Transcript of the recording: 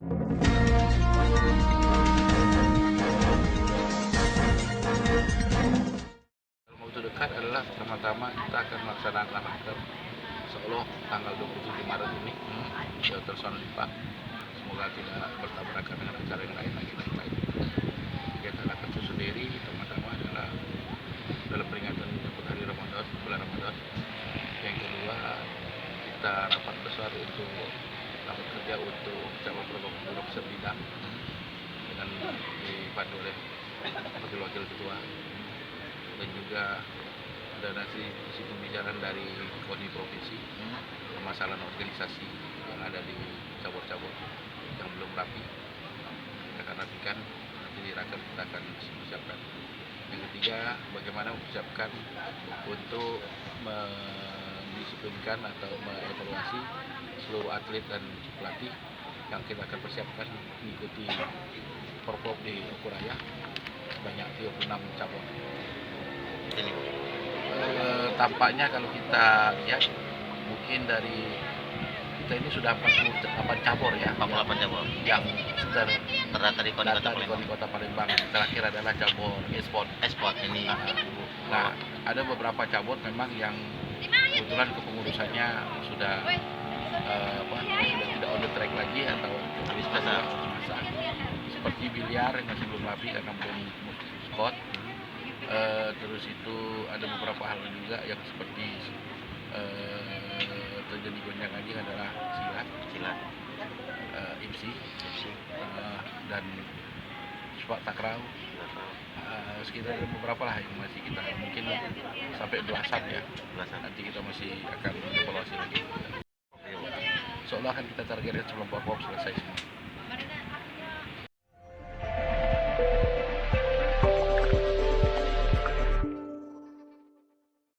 Waktu dekat adalah pertama-tama kita akan melaksanakan akad Solo tanggal 27 Maret ini di Shelter Sound Lipa. Semoga tidak bertabrakan dengan acara yang lain lagi. Kegiatan akad itu sendiri pertama-tama adalah dalam peringatan menyambut hari Ramadan, bulan Ramadan. Yang kedua, kita rapat besar untuk rapat kerja untuk cabang pondok sebidang dengan dipandu oleh wakil-wakil ketua, dan juga ada isi pembicaraan dari KONI provinsi permasalahan organisasi yang ada di cabur-cabur yang belum rapi. Kita akan rapikan, nanti di raker kita akan persiapkan. Yang ketiga, bagaimana mempersiapkan untuk mendisiplinkan atau mengevaluasi seluruh atlet dan pelatih yang kita akan persiapkan mengikuti Porprov di Ukuraya sebanyak 36 cabur. Tampaknya kalau kita lihat mungkin dari kita ini sudah 48 cabur ya, 48 cabur yang terdata di Kota Palembang. Terakhir adalah cabur e-sport ini. Nah, ada beberapa cabur memang yang kebetulan kepengurusannya sudah sudah tidak on the track lagi atau habis masa. Seperti biliar yang masih belum rapi karena belum spot. Terus itu ada beberapa hal juga yang seperti terjadi gonjang-ganjing adalah silat, IMSI, dan sepak takraw. Sekitar beberapa lah yang masih kita mungkin sampai belasan ya. Nanti kita masih akan evaluasi lagi. Seolah akan kita targetkan sebelum Porprov selesai semua.